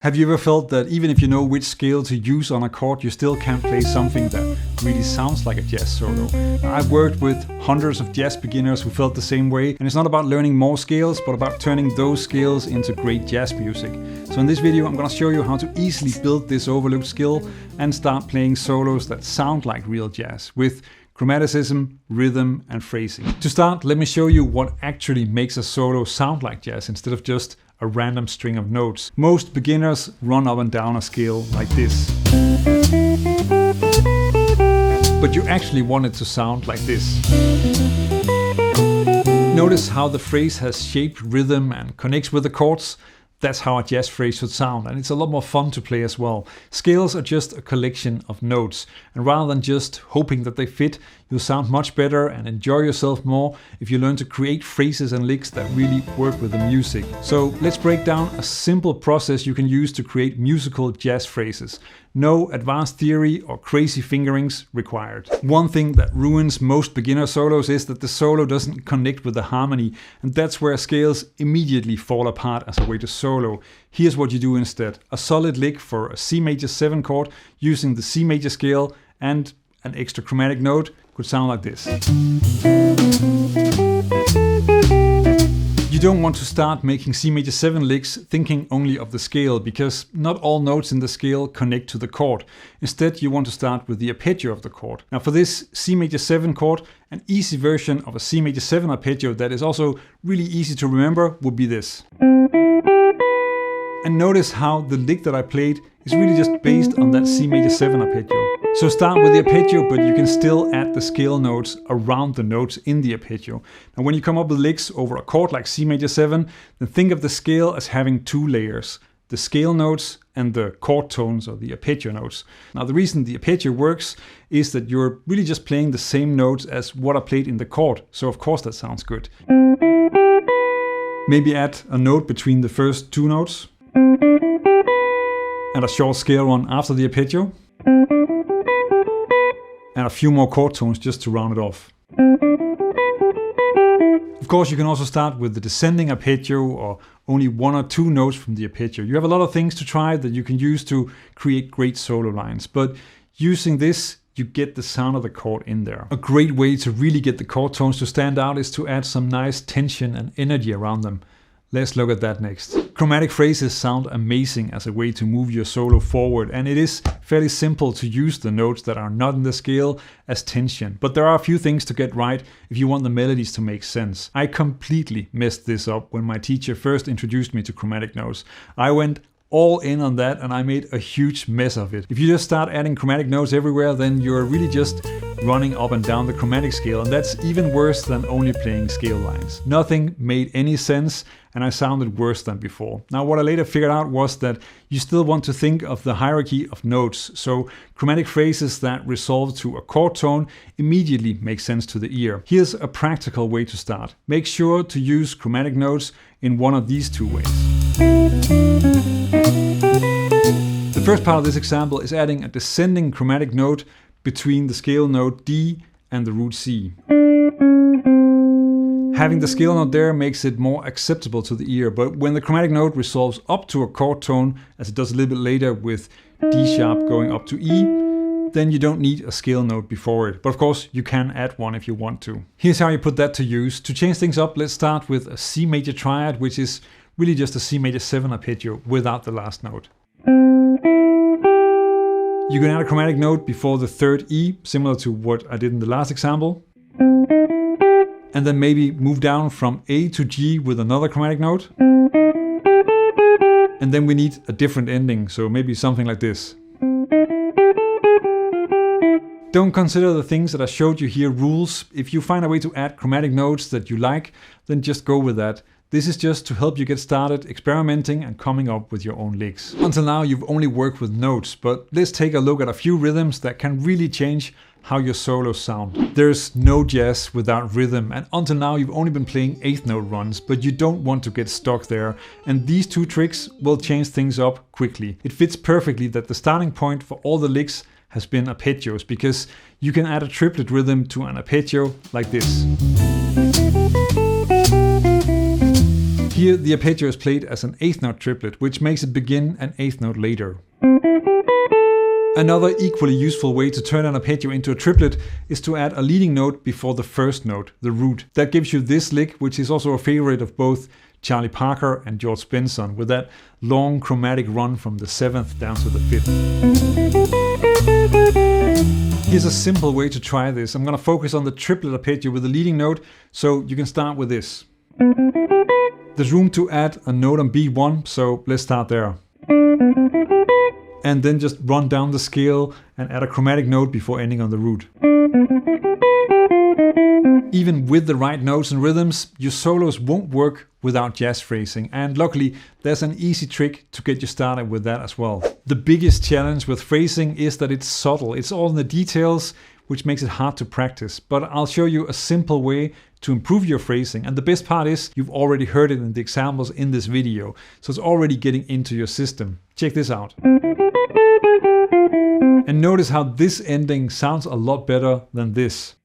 Have you ever felt that even if you know which scale to use on a chord, you still can't play something that really sounds like a jazz solo? I've worked with hundreds of jazz beginners who felt the same way, and it's not about learning more scales, but about turning those scales into great jazz music. So in this video, I'm gonna show you how to easily build this overlooked skill and start playing solos that sound like real jazz with chromaticism, rhythm, and phrasing. To start, let me show you what actually makes a solo sound like jazz instead of just a random string of notes. Most beginners run up and down a scale like this. But you actually want it to sound like this. Notice how the phrase has shaped rhythm and connects with the chords. That's how a jazz phrase should sound, and it's a lot more fun to play as well. Scales are just a collection of notes, and rather than just hoping that they fit, you'll sound much better and enjoy yourself more if you learn to create phrases and licks that really work with the music. So let's break down a simple process you can use to create musical jazz phrases. No advanced theory or crazy fingerings required. One thing that ruins most beginner solos is that the solo doesn't connect with the harmony, and that's where scales immediately fall apart as a way to solo. Here's what you do instead. A solid lick for a C major 7 chord using the C major scale and an extra chromatic note could sound like this. You don't want to start making C major 7 licks thinking only of the scale, because not all notes in the scale connect to the chord. Instead, you want to start with the arpeggio of the chord. Now for this C major 7 chord, an easy version of a C major 7 arpeggio that is also really easy to remember would be this. And notice how the lick that I played is really just based on that C major 7 arpeggio. So start with the arpeggio, but you can still add the scale notes around the notes in the arpeggio. Now when you come up with licks over a chord like C major 7, then think of the scale as having two layers: the scale notes and the chord tones, or the arpeggio notes. Now the reason the arpeggio works is that you're really just playing the same notes as what I played in the chord, so of course that sounds good. Maybe add a note between the first two notes, and a short scale one after the arpeggio, and a few more chord tones just to round it off. Of course, you can also start with the descending arpeggio or only one or two notes from the arpeggio. You have a lot of things to try that you can use to create great solo lines, but using this, you get the sound of the chord in there. A great way to really get the chord tones to stand out is to add some nice tension and energy around them. Let's look at that next. Chromatic phrases sound amazing as a way to move your solo forward, and it is fairly simple to use the notes that are not in the scale as tension. But there are a few things to get right if you want the melodies to make sense. I completely messed this up when my teacher first introduced me to chromatic notes. I went all in on that and I made a huge mess of it. If you just start adding chromatic notes everywhere, then you're really just running up and down the chromatic scale, and that's even worse than only playing scale lines. Nothing made any sense, and I sounded worse than before. Now what I later figured out was that you still want to think of the hierarchy of notes, so chromatic phrases that resolve to a chord tone immediately make sense to the ear. Here's a practical way to start. Make sure to use chromatic notes in one of these two ways. The first part of this example is adding a descending chromatic note between the scale note D and the root C. Having the scale note there makes it more acceptable to the ear, but when the chromatic note resolves up to a chord tone, as it does a little bit later with D sharp going up to E, then you don't need a scale note before it. But of course, you can add one if you want to. Here's how you put that to use. To change things up, let's start with a C major triad, which is really just a C major 7 arpeggio without the last note. You can add a chromatic note before the third E, similar to what I did in the last example. And then maybe move down from A to G with another chromatic note. And then we need a different ending, so maybe something like this. Don't consider the things that I showed you here rules. If you find a way to add chromatic notes that you like, then just go with that. This is just to help you get started experimenting and coming up with your own licks. Until now, you've only worked with notes, but let's take a look at a few rhythms that can really change how your solos sound. There's no jazz without rhythm, and until now you've only been playing 8th note runs, but you don't want to get stuck there, and these two tricks will change things up quickly. It fits perfectly that the starting point for all the licks has been arpeggios, because you can add a triplet rhythm to an arpeggio like this. Here the arpeggio is played as an eighth note triplet, which makes it begin an eighth note later. Another equally useful way to turn an arpeggio into a triplet is to add a leading note before the first note, the root. That gives you this lick, which is also a favorite of both Charlie Parker and George Benson, with that long chromatic run from the 7th down to the 5th. Here's a simple way to try this. I'm going to focus on the triplet arpeggio with the leading note, so you can start with this. There's room to add a note on beat 1, so let's start there. And then just run down the scale and add a chromatic note before ending on the root. Even with the right notes and rhythms, your solos won't work without jazz phrasing, and luckily there's an easy trick to get you started with that as well. The biggest challenge with phrasing is that it's subtle, it's all in the details, which makes it hard to practice, but I'll show you a simple way to improve your phrasing, and the best part is you've already heard it in the examples in this video, so it's already getting into your system. Check this out. And notice how this ending sounds a lot better than this.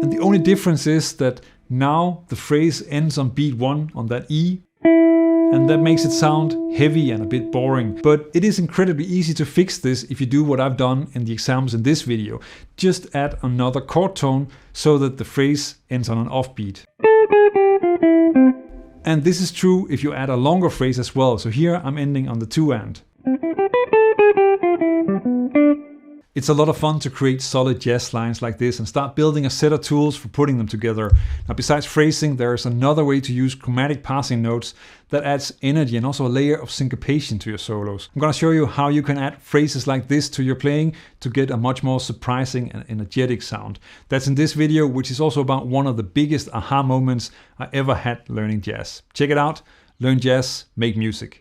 And the only difference is that now the phrase ends on beat 1 on that E, and that makes it sound heavy and a bit boring. But it is incredibly easy to fix this if you do what I've done in the examples in this video. Just add another chord tone so that the phrase ends on an offbeat. And this is true if you add a longer phrase as well. So here I'm ending on the 2 and. It's a lot of fun to create solid jazz lines like this and start building a set of tools for putting them together. Now, besides phrasing, there's another way to use chromatic passing notes that adds energy and also a layer of syncopation to your solos. I'm going to show you how you can add phrases like this to your playing to get a much more surprising and energetic sound. That's in this video, which is also about one of the biggest aha moments I ever had learning jazz. Check it out. Learn jazz, make music.